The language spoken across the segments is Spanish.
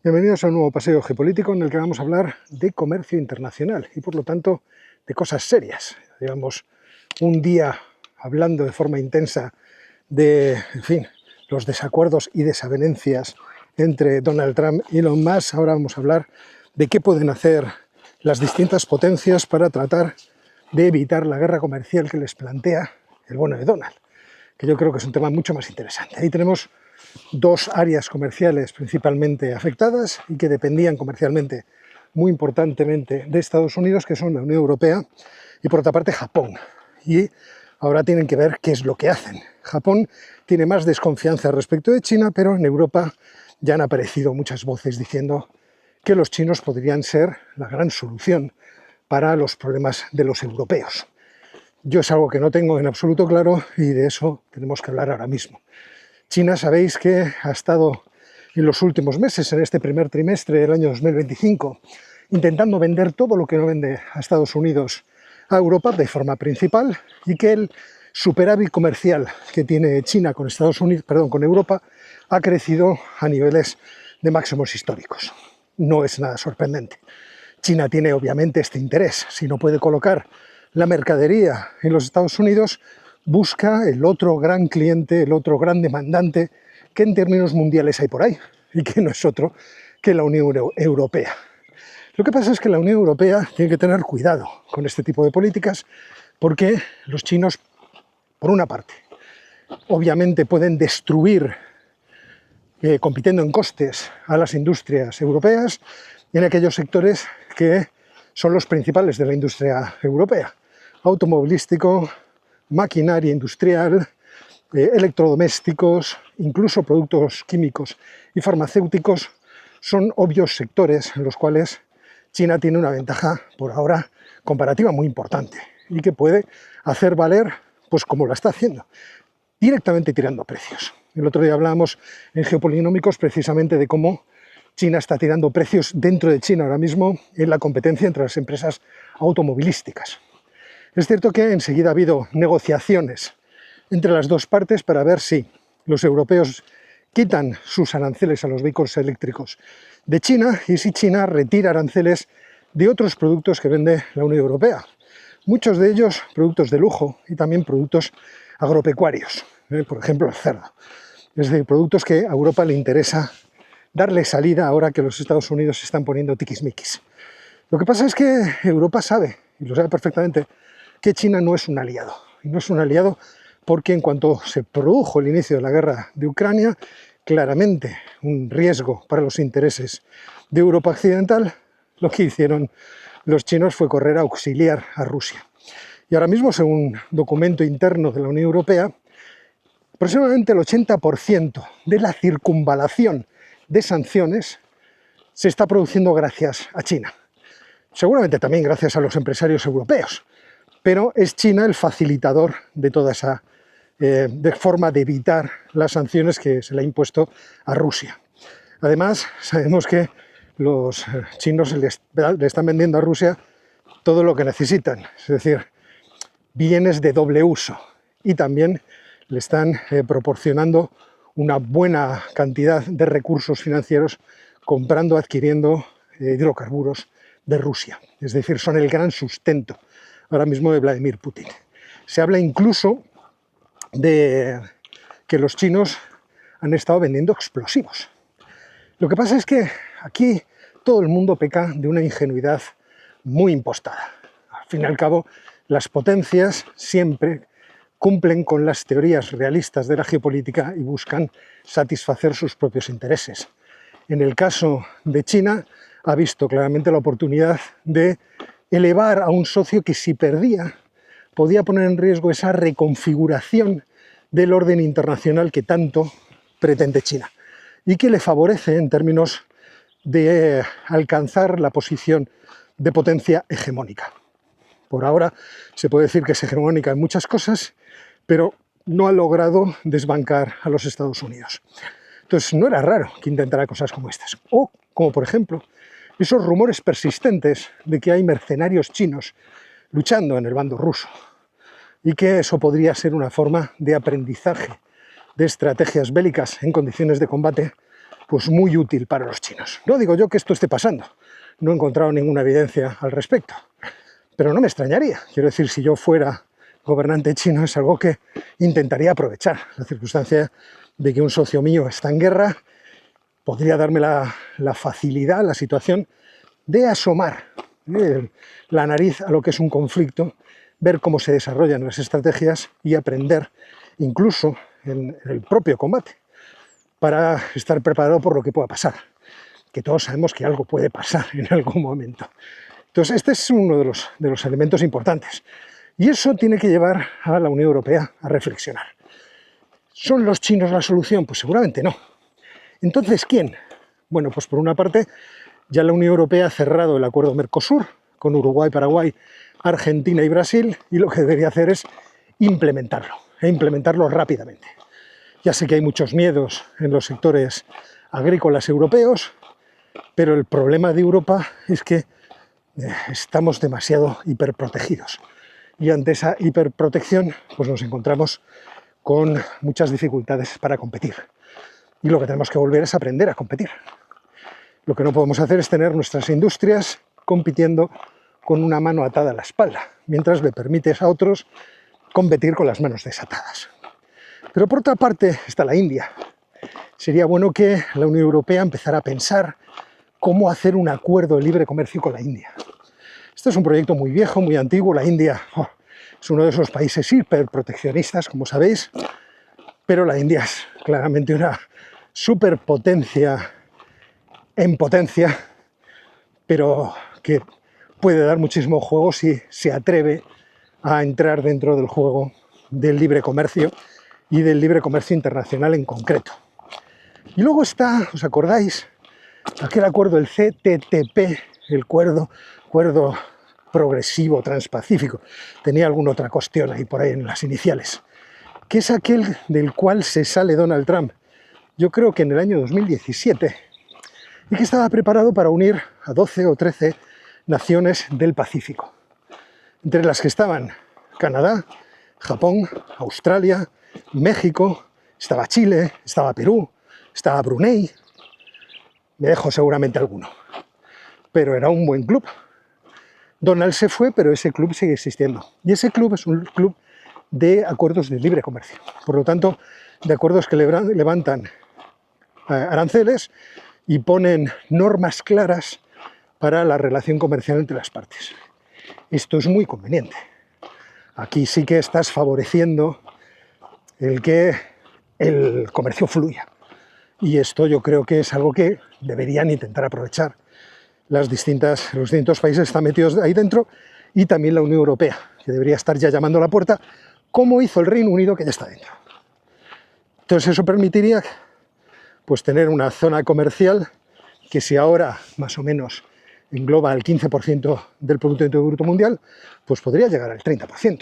Bienvenidos a un nuevo paseo geopolítico en el que vamos a hablar de comercio internacional y por lo tanto de cosas serias. Llevamos un día hablando de forma intensa de, los desacuerdos y desavenencias entre Donald Trump y Elon Musk. Ahora vamos a hablar de qué pueden hacer las distintas potencias para tratar de evitar la guerra comercial que les plantea el bueno de Donald, que yo creo que es un tema mucho más interesante. Ahí tenemos dos áreas comerciales principalmente afectadas y que dependían comercialmente muy importantemente de Estados Unidos, que son la Unión Europea y por otra parte Japón. Y ahora tienen que ver qué es lo que hacen. Japón tiene más desconfianza respecto de China, pero en Europa ya han aparecido muchas voces diciendo que los chinos podrían ser la gran solución para los problemas de los europeos. Yo es algo que no tengo en absoluto claro y de eso tenemos que hablar ahora mismo. China, sabéis que ha estado en los últimos meses, en este primer trimestre del año 2025, intentando vender todo lo que no vende a Estados Unidos a Europa de forma principal, y que el superávit comercial que tiene China con con Europa ha crecido a niveles de máximos históricos. No es nada sorprendente. China tiene obviamente este interés. Si no puede colocar la mercadería en los Estados Unidos, busca el otro gran cliente, el otro gran demandante que en términos mundiales hay por ahí, y que no es otro que la Unión Europea. Lo que pasa es que la Unión Europea tiene que tener cuidado con este tipo de políticas, porque los chinos, por una parte, obviamente pueden destruir, compitiendo en costes, a las industrias europeas y en aquellos sectores que son los principales de la industria europea: automovilístico, maquinaria industrial, electrodomésticos, incluso productos químicos y farmacéuticos. Son obvios sectores en los cuales China tiene una ventaja, por ahora, comparativa muy importante y que puede hacer valer, pues como la está haciendo, directamente tirando precios. El otro día hablábamos en Geopolinómicos precisamente de cómo China está tirando precios dentro de China ahora mismo en la competencia entre las empresas automovilísticas. Es cierto que enseguida ha habido negociaciones entre las dos partes para ver si los europeos quitan sus aranceles a los vehículos eléctricos de China y si China retira aranceles de otros productos que vende la Unión Europea. Muchos de ellos productos de lujo y también productos agropecuarios, por ejemplo el cerdo. Es decir, productos que a Europa le interesa darle salida ahora que los Estados Unidos se están poniendo tiquismiquis. Lo que pasa es que Europa sabe, y lo sabe perfectamente, que China no es un aliado. Y no es un aliado porque en cuanto se produjo el inicio de la guerra de Ucrania, claramente un riesgo para los intereses de Europa occidental, lo que hicieron los chinos fue correr a auxiliar a Rusia. Y ahora mismo, según un documento interno de la Unión Europea, aproximadamente el 80% de la circunvalación de sanciones se está produciendo gracias a China. Seguramente también gracias a los empresarios europeos, pero es China el facilitador de toda esa forma de evitar las sanciones que se le ha impuesto a Rusia. Además, sabemos que los chinos le están vendiendo a Rusia todo lo que necesitan, es decir, bienes de doble uso, y también le están proporcionando una buena cantidad de recursos financieros comprando, adquiriendo hidrocarburos de Rusia. Es decir, son el gran sustento ahora mismo de Vladimir Putin. Se habla incluso de que los chinos han estado vendiendo explosivos. Lo que pasa es que aquí todo el mundo peca de una ingenuidad muy impostada. Al fin y al cabo, las potencias siempre cumplen con las teorías realistas de la geopolítica y buscan satisfacer sus propios intereses. En el caso de China, ha visto claramente la oportunidad de elevar a un socio que, si perdía, podía poner en riesgo esa reconfiguración del orden internacional que tanto pretende China y que le favorece en términos de alcanzar la posición de potencia hegemónica. Por ahora se puede decir que es hegemónica en muchas cosas, pero no ha logrado desbancar a los Estados Unidos. Entonces no era raro que intentara cosas como estas. O, como por ejemplo, esos rumores persistentes de que hay mercenarios chinos luchando en el bando ruso y que eso podría ser una forma de aprendizaje de estrategias bélicas en condiciones de combate pues muy útil para los chinos. No digo yo que esto esté pasando, no he encontrado ninguna evidencia al respecto, pero no me extrañaría. Quiero decir, si yo fuera gobernante chino, es algo que intentaría aprovechar. La circunstancia de que un socio mío está en guerra podría darme la facilidad, la situación de asomar la nariz a lo que es un conflicto, ver cómo se desarrollan las estrategias y aprender incluso en el propio combate para estar preparado por lo que pueda pasar, que todos sabemos que algo puede pasar en algún momento. Entonces este es uno de los elementos importantes y eso tiene que llevar a la Unión Europea a reflexionar. ¿Son los chinos la solución? Pues seguramente no. Entonces, ¿quién? Bueno, pues por una parte ya la Unión Europea ha cerrado el acuerdo Mercosur con Uruguay, Paraguay, Argentina y Brasil, y lo que debería hacer es implementarlo, e implementarlo rápidamente. Ya sé que hay muchos miedos en los sectores agrícolas europeos, pero el problema de Europa es que estamos demasiado hiperprotegidos. Y ante esa hiperprotección pues nos encontramos con muchas dificultades para competir. Y lo que tenemos que volver es aprender a competir. Lo que no podemos hacer es tener nuestras industrias compitiendo con una mano atada a la espalda, mientras le permites a otros competir con las manos desatadas. Pero por otra parte está la India. Sería bueno que la Unión Europea empezara a pensar cómo hacer un acuerdo de libre comercio con la India. Este es un proyecto muy viejo, muy antiguo. La India es uno de esos países hiperproteccionistas, como sabéis, pero la India es claramente una superpotencia en potencia, pero que puede dar muchísimo juego si se atreve a entrar dentro del juego del libre comercio y del libre comercio internacional en concreto. Y luego está, ¿os acordáis? Aquel acuerdo, el CTTP, el acuerdo progresivo transpacífico, tenía alguna otra cuestión ahí por ahí en las iniciales, que es aquel del cual se sale Donald Trump, yo creo que en el año 2017, y que estaba preparado para unir a 12 o 13 naciones del Pacífico, entre las que estaban Canadá, Japón, Australia, México, estaba Chile, estaba Perú, estaba Brunei, me dejo seguramente alguno, pero era un buen club. Donald se fue, pero ese club sigue existiendo, y ese club es un club de acuerdos de libre comercio, por lo tanto, de acuerdos que levantan aranceles y ponen normas claras para la relación comercial entre las partes. Esto es muy conveniente. Aquí sí que estás favoreciendo el que el comercio fluya. Y esto yo creo que es algo que deberían intentar aprovechar los distintos países que están metidos ahí dentro y también la Unión Europea, que debería estar ya llamando a la puerta, como hizo el Reino Unido, que ya está dentro. Entonces eso permitiría pues tener una zona comercial que si ahora más o menos engloba el 15% del Producto Interior Bruto Mundial, pues podría llegar al 30%.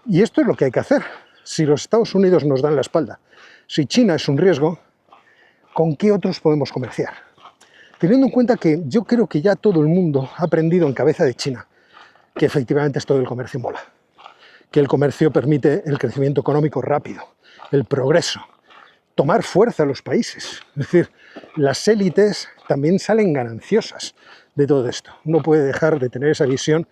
Y esto es lo que hay que hacer. Si los Estados Unidos nos dan la espalda, si China es un riesgo, ¿con qué otros podemos comerciar? Teniendo en cuenta que yo creo que ya todo el mundo ha aprendido en cabeza de China que efectivamente esto del comercio mola, que el comercio permite el crecimiento económico rápido, el progreso, tomar fuerza a los países. Es decir, las élites también salen gananciosas de todo esto. No puede dejar de tener esa visión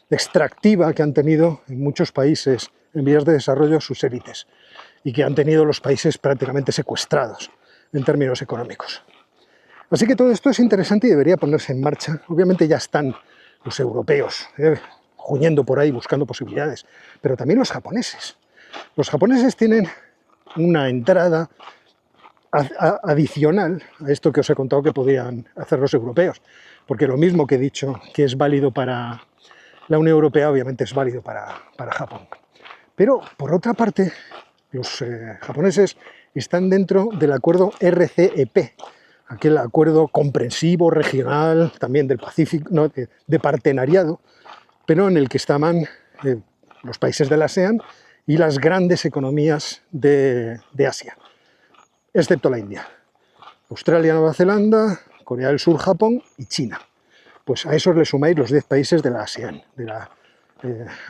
extractiva que han tenido en muchos países en vías de desarrollo sus élites y que han tenido los países prácticamente secuestrados en términos económicos. Así que todo esto es interesante y debería ponerse en marcha. Obviamente ya están los europeos juñendo por ahí buscando posibilidades, pero también los japoneses. Los japoneses tienen una entrada adicional a esto que os he contado que podían hacer los europeos, porque lo mismo que he dicho que es válido para la Unión Europea, obviamente es válido para Japón. Pero, por otra parte, los japoneses están dentro del acuerdo RCEP, aquel acuerdo comprensivo, regional, también del Pacífico, no, de partenariado, pero en el que estaban los países del ASEAN y las grandes economías de Asia, excepto la India. Australia, Nueva Zelanda, Corea del Sur, Japón y China. Pues a esos le sumáis los 10 países de la ASEAN, de la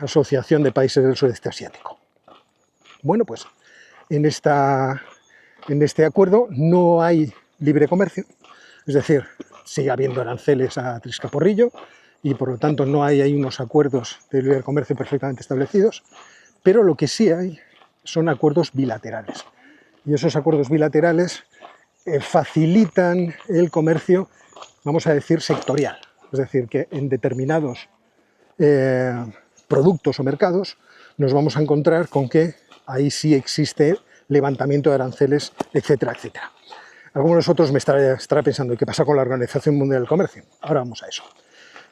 Asociación de Países del Sudeste Asiático. Bueno, pues en este acuerdo no hay libre comercio, es decir, sigue habiendo aranceles a triscaporrillo y por lo tanto no hay ahí unos acuerdos de libre comercio perfectamente establecidos, pero lo que sí hay son acuerdos bilaterales. Y esos acuerdos bilaterales facilitan el comercio, vamos a decir, sectorial. Es decir, que en determinados productos o mercados nos vamos a encontrar con que ahí sí existe levantamiento de aranceles, etcétera, etcétera. Algunos de vosotros me estará pensando, ¿y qué pasa con la Organización Mundial del Comercio? Ahora vamos a eso.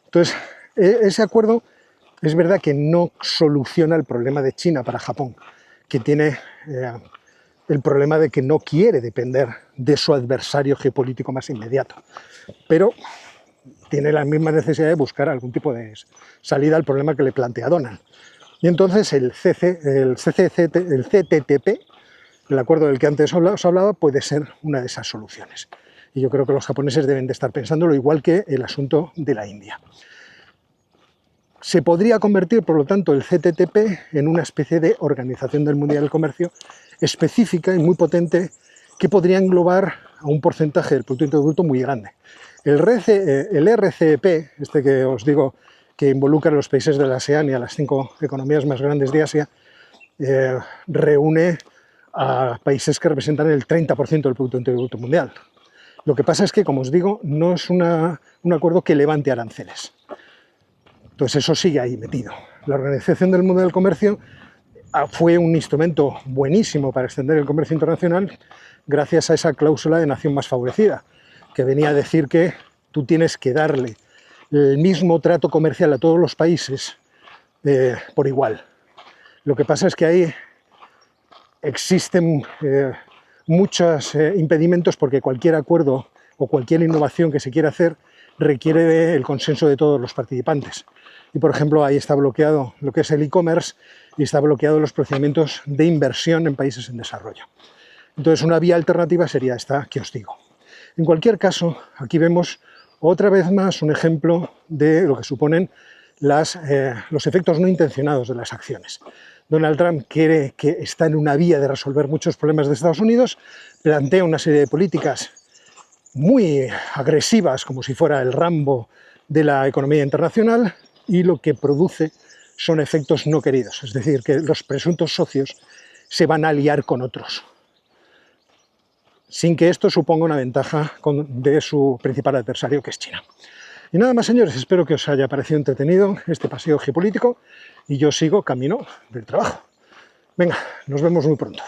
Entonces, ese acuerdo es verdad que no soluciona el problema de China para Japón, que tiene el problema de que no quiere depender de su adversario geopolítico más inmediato, pero tiene la misma necesidad de buscar algún tipo de salida al problema que le plantea Donald. Y entonces el CTTP, el acuerdo del que antes os hablaba, puede ser una de esas soluciones. Y yo creo que los japoneses deben de estar pensándolo, igual que el asunto de la India. Se podría convertir, por lo tanto, el CTTP en una especie de Organización del Mundial del Comercio específica y muy potente que podría englobar a un porcentaje del Producto Interior Bruto muy grande. El RCEP, este que os digo que involucra a los países de la ASEAN y a las 5 economías más grandes de Asia, reúne a países que representan el 30% del Producto Interior Bruto mundial. Lo que pasa es que, como os digo, no es un acuerdo que levante aranceles. Entonces eso sigue ahí metido. La Organización del Mundo del Comercio fue un instrumento buenísimo para extender el comercio internacional gracias a esa cláusula de nación más favorecida, que venía a decir que tú tienes que darle el mismo trato comercial a todos los países por igual. Lo que pasa es que ahí existen muchos impedimentos porque cualquier acuerdo o cualquier innovación que se quiera hacer requiere del consenso de todos los participantes. Y, por ejemplo, ahí está bloqueado lo que es el e-commerce y está bloqueado los procedimientos de inversión en países en desarrollo. Entonces, una vía alternativa sería esta que os digo. En cualquier caso, aquí vemos otra vez más un ejemplo de lo que suponen los efectos no intencionados de las acciones. Donald Trump cree que está en una vía de resolver muchos problemas de Estados Unidos, plantea una serie de políticas muy agresivas, como si fuera el Rambo de la economía internacional, y lo que produce son efectos no queridos, es decir, que los presuntos socios se van a aliar con otros, sin que esto suponga una ventaja de su principal adversario, que es China. Y nada más, señores, espero que os haya parecido entretenido este paseo geopolítico y yo sigo camino del trabajo. Venga, nos vemos muy pronto.